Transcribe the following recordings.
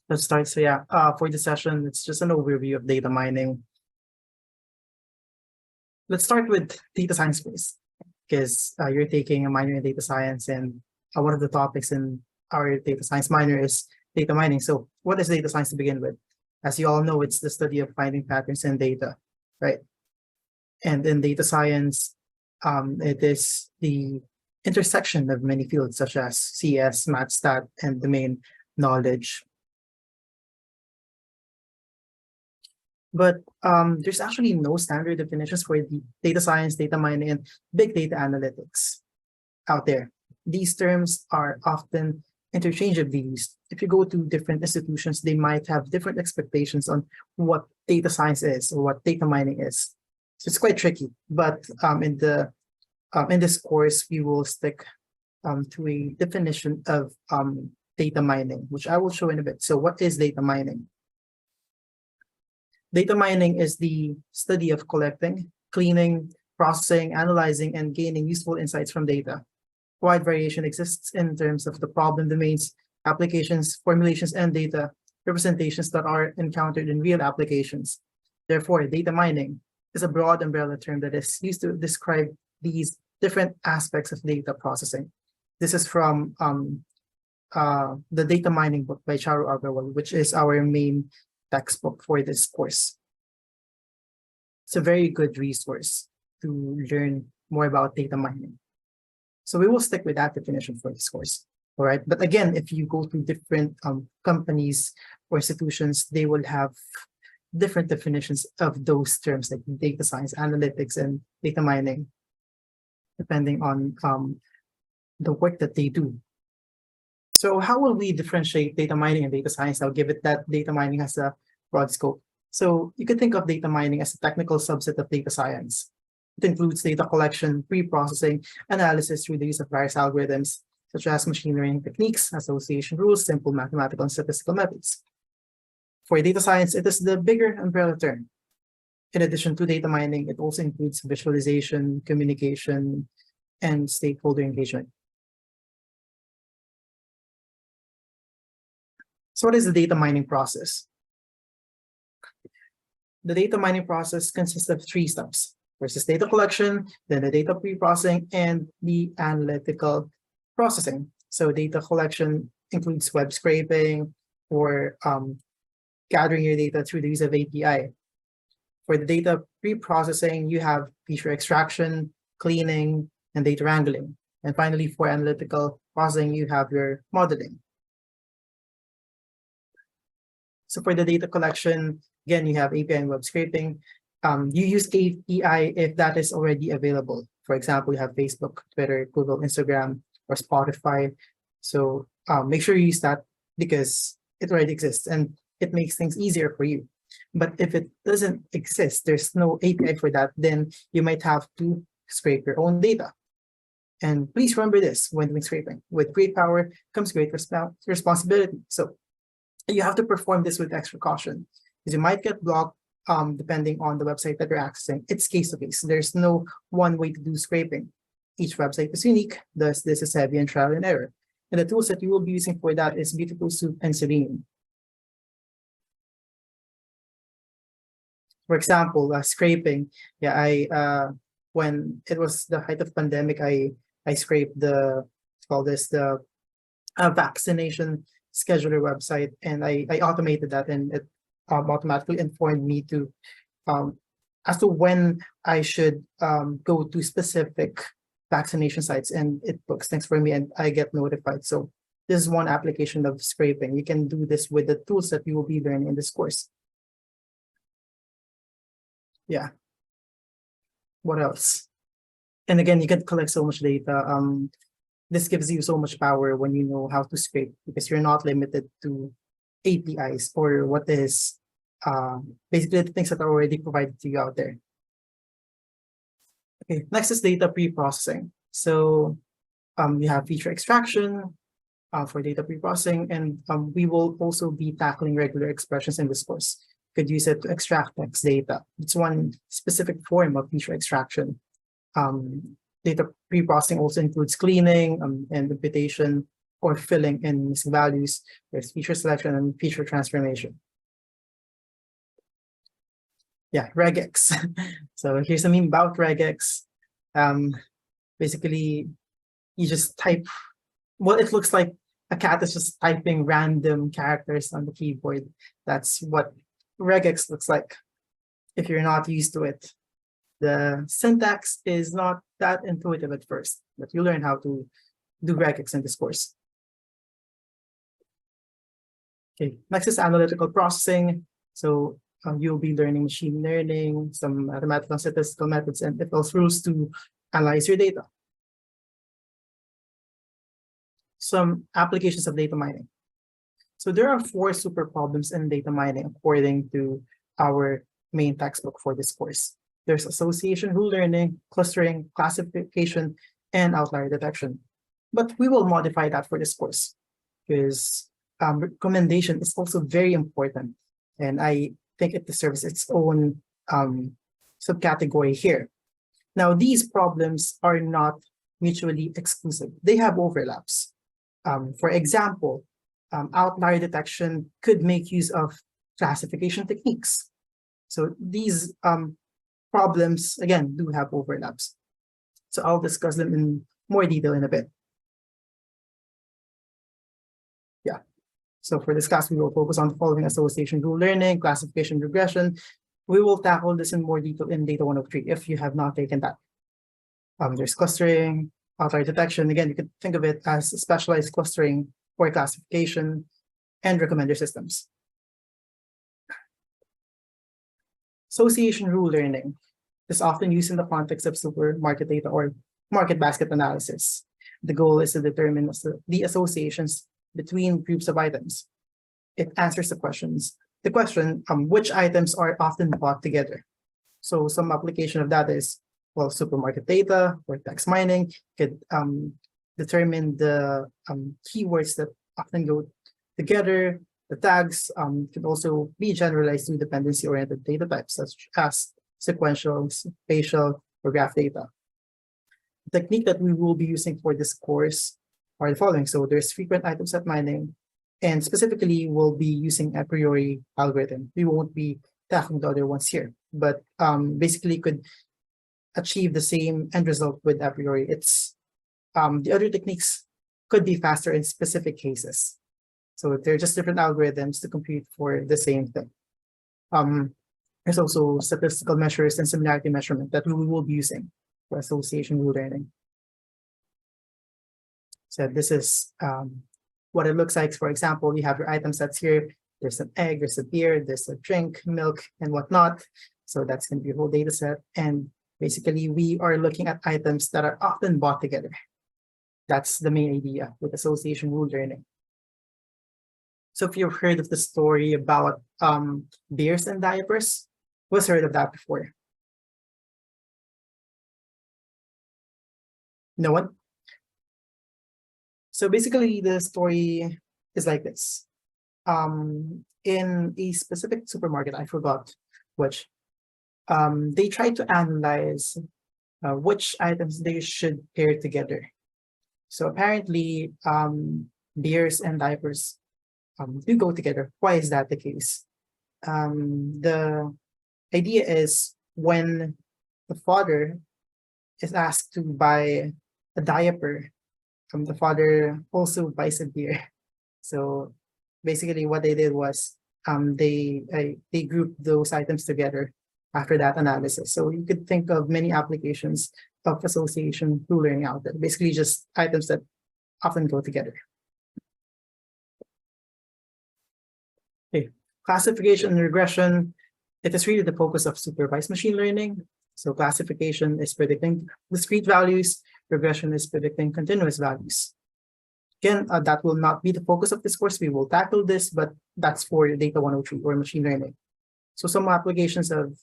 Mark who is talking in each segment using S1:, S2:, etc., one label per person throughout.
S1: let's start. So yeah, for the session, it's just an overview of data mining. Let's start with data science first, because you're taking a minor in data science, and one of the topics in our data science minor is data mining. So what is data science to begin with? As you all know, it's the study of finding patterns in data, right? And in data science, it is the intersection of many fields such as CS, math, stat, and domain knowledge. But there's actually no standard definitions for the data science, data mining, and big data analytics out there. These terms are often interchangeably used. If you go to different institutions, they might have different expectations on what data science is or what data mining is. So it's quite tricky. But in this course, we will stick to a definition of data mining, which I will show in a bit. So what is data mining? Data mining is the study of collecting, cleaning, processing, analyzing, and gaining useful insights from data. Wide variation exists in terms of the problem domains, applications, formulations, and data representations that are encountered in real applications. Therefore, data mining is a broad umbrella term that is used to describe these different aspects of data processing. This is from the data mining book by Charu Agarwal, which is our main textbook for this course. It's a very good resource to learn more about data mining. So we will stick with that definition for this course. All right. But again, if you go to different companies or institutions, they will have different definitions of those terms like data science, analytics, and data mining, depending on the work that they do. So how will we differentiate data mining and data science? I'll give it that data mining has a broad scope. So you could think of data mining as a technical subset of data science. It includes data collection, pre-processing, analysis through the use of various algorithms, such as machine learning techniques, association rules, simple mathematical and statistical methods. For data science, it is the bigger umbrella term. In addition to data mining, it also includes visualization, communication, and stakeholder engagement. So what is the data mining process? The data mining process consists of 3 steps. First is data collection, then the data pre-processing, and the analytical processing. So data collection includes web scraping or gathering your data through the use of API. For the data pre-processing, you have feature extraction, cleaning, and data wrangling. And finally, for analytical processing, you have your modeling. So for the data collection, again, you have API and web scraping. You use API if that is already available. For example, you have Facebook, Twitter, Google, Instagram, or Spotify. So make sure you use that because it already exists and it makes things easier for you. But if it doesn't exist, there's no API for that, then you might have to scrape your own data. And please remember this when doing scraping. With great power comes great responsibility. So you have to perform this with extra caution because you might get blocked depending on the website that you're accessing. It's case to case. There's no one way to do scraping. Each website is unique, thus this is heavy and trial and error. And the tools that you will be using for that is Beautiful Soup and Selenium. For example, scraping. Yeah, when it was the height of pandemic, I scraped the vaccination scheduler website, and I automated that, and it automatically informed me to as to when I should go to specific vaccination sites, and it books things for me and I get notified. So this is one application of scraping. You can do this with the tools that you will be learning in this course. Yeah. What else? And again, you can collect so much data. This gives you so much power when you know how to scrape because you're not limited to APIs or what is basically the things that are already provided to you out there. Okay, next is data pre-processing. So you have feature extraction for data pre-processing, and we will also be tackling regular expressions in this course. You could use it to extract text data. It's one specific form of feature extraction. Data pre-processing also includes cleaning and imputation, or filling in missing values. There's feature selection and feature transformation. Yeah, regex. So here's a meme about regex. Basically, you just type, well, it looks like a cat is just typing random characters on the keyboard. That's what regex looks like if you're not used to it. The syntax is not that intuitive at first, but you learn how to do regex in this course. Okay, next is analytical processing. So you'll be learning machine learning, some mathematical and statistical methods, and it also rules to analyze your data. Some applications of data mining. So there are 4 super problems in data mining according to our main textbook for this course. There's association rule learning, clustering, classification, and outlier detection. But we will modify that for this course because recommendation is also very important. And I think it deserves its own subcategory here. Now, these problems are not mutually exclusive. They have overlaps. For example, outlier detection could make use of classification techniques. So these problems, again, do have overlaps. So I'll discuss them in more detail in a bit. Yeah. So for this class, we will focus on the following: association rule learning, classification, regression. We will tackle this in more detail in Data 103 if you have not taken that. There's clustering, outlier detection. Again, you could think of it as specialized clustering for classification and recommender systems. Association rule learning is often used in the context of supermarket data or market basket analysis. The goal is to determine the associations between groups of items. It answers the question, which items are often bought together. So some application of that is, well, supermarket data or text mining could determine the keywords that often go together. The tags could also be generalized to dependency-oriented data types, such as sequential, spatial, or graph data. The technique that we will be using for this course are the following. So there's frequent item set mining, and specifically we'll be using a priori algorithm. We won't be tackling the other ones here, but basically could achieve the same end result with a priori. It's the other techniques could be faster in specific cases. So they're just different algorithms to compute for the same thing. There's also statistical measures and similarity measurement that we will be using for association rule learning. So this is what it looks like. For example, you have your item sets here. There's an egg, there's a beer, there's a drink, milk, and whatnot. So that's going to be a whole data set. And basically, we are looking at items that are often bought together. That's the main idea with association rule learning. So if you've heard of the story about beers and diapers, who's heard of that before? No one? So basically, the story is like this. In a specific supermarket, I forgot which, they tried to analyze which items they should pair together. So apparently, beers and diapers do go together. Why is that the case? The idea is when the father is asked to buy a diaper, the father also buys a beer. So basically what they did was they grouped those items together after that analysis. So you could think of many applications of association rule learning out there, basically just items that often go together. Okay, classification and regression, it is really the focus of supervised machine learning. So classification is predicting discrete values, regression is predicting continuous values. Again, that will not be the focus of this course. We will tackle this, but that's for Data 103 or machine learning. So some applications of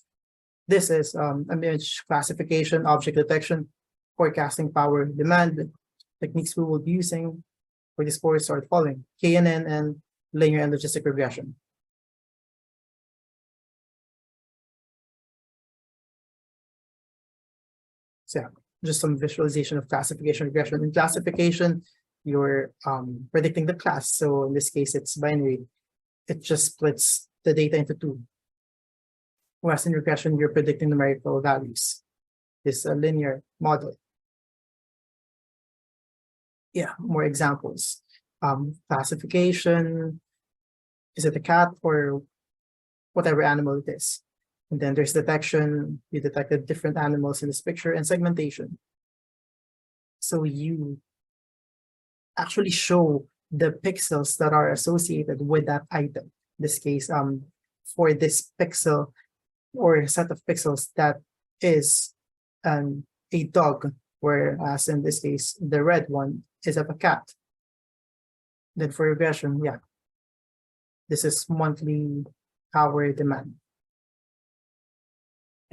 S1: this is image classification, object detection, forecasting power demand. Techniques we will be using for this course are the following: KNN and linear and logistic regression. So yeah, just some visualization of classification regression. In classification, you're predicting the class. So in this case, it's binary. It just splits the data into two. Whereas in regression, you're predicting numerical values. This is a linear model. Yeah, more examples. Classification, is it a cat or whatever animal it is? And then there's detection, you detected different animals in this picture, and segmentation. So you actually show the pixels that are associated with that item. In this case, for this pixel or set of pixels that is a dog, whereas in this case, the red one is of a cat. Then for regression, yeah, this is monthly power demand.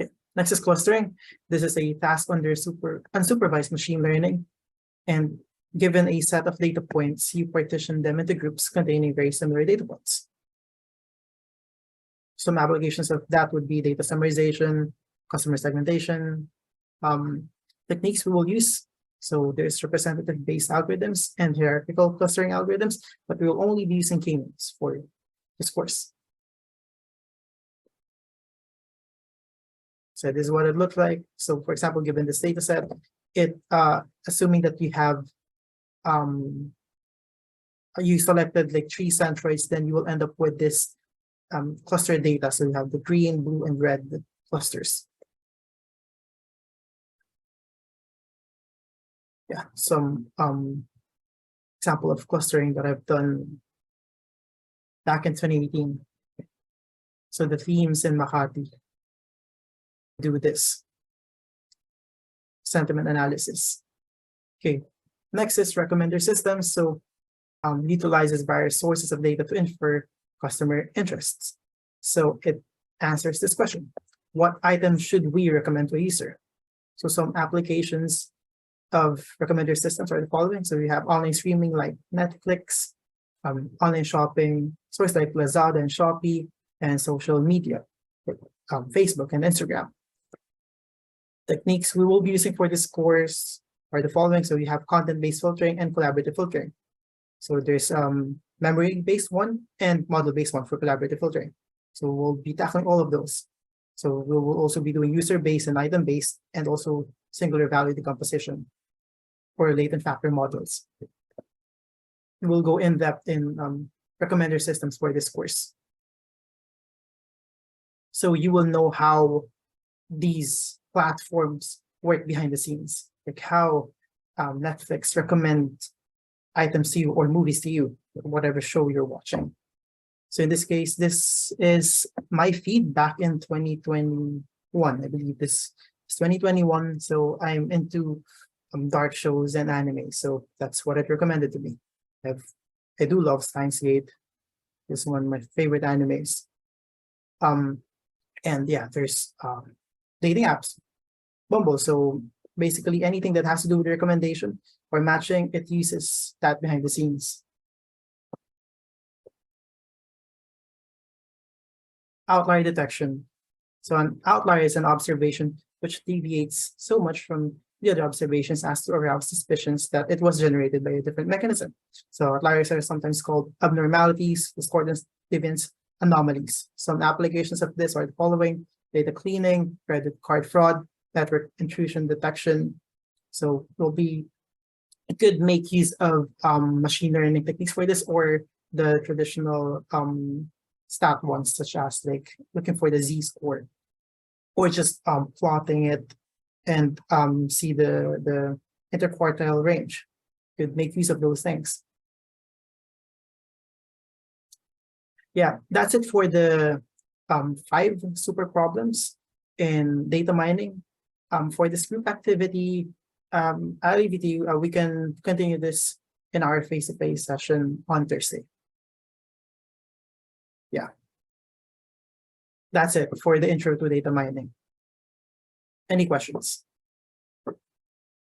S1: Okay. Next is clustering. This is a task under unsupervised machine learning. And given a set of data points, you partition them into groups containing very similar data points. Some applications of that would be data summarization, customer segmentation, techniques we will use. So there's representative-based algorithms and hierarchical clustering algorithms, but we will only be using k-means for this course. So this is what it looked like. So for example, given this data set, assuming that you have you selected like 3 centroids, then you will end up with this cluster data. So you have the green, blue, and red clusters. Yeah, some example of clustering that I've done back in 2018. So the themes in Makati do this sentiment analysis. Okay, next is recommender systems. So utilizes various sources of data to infer customer interests. So it answers this question: what item should we recommend to a user? So some applications of recommender systems are the following. So we have online streaming like Netflix, online shopping, sources like Lazada and Shopee, and social media, Facebook and Instagram. Techniques we will be using for this course are the following. So we have content-based filtering and collaborative filtering. So there's memory-based one and model-based one for collaborative filtering. So we'll be tackling all of those. So we will also be doing user-based and item-based, and also singular value decomposition for latent factor models. We'll go in depth in recommender systems for this course. So you will know how these platforms work behind the scenes, like how Netflix recommend items to you or movies to you, whatever show you're watching. So in this case, this is my feed back in 2021. I believe this is 2021. So I'm into dark shows and anime. So that's what it recommended to me. I do love Steins Gate. It's one of my favorite animes. And yeah, there's dating apps, Bumble. So basically anything that has to do with recommendation or matching, it uses that behind the scenes. Outlier detection. So an outlier is an observation which deviates so much from the other observations as to arouse suspicions that it was generated by a different mechanism. So outliers are sometimes called abnormalities, discordance, deviance, anomalies. Some applications of this are the following: data cleaning, credit card fraud, network intrusion detection. So it could make use of machine learning techniques for this, or the traditional stat ones, such as like looking for the z-score, or just plotting it and see the interquartile range. Could make use of those things. Yeah, that's it for the 5 super problems in data mining. For this group activity, I'll leave it to you. We can continue this in our face-to-face session on Thursday. Yeah, that's it for the intro to data mining. Any questions?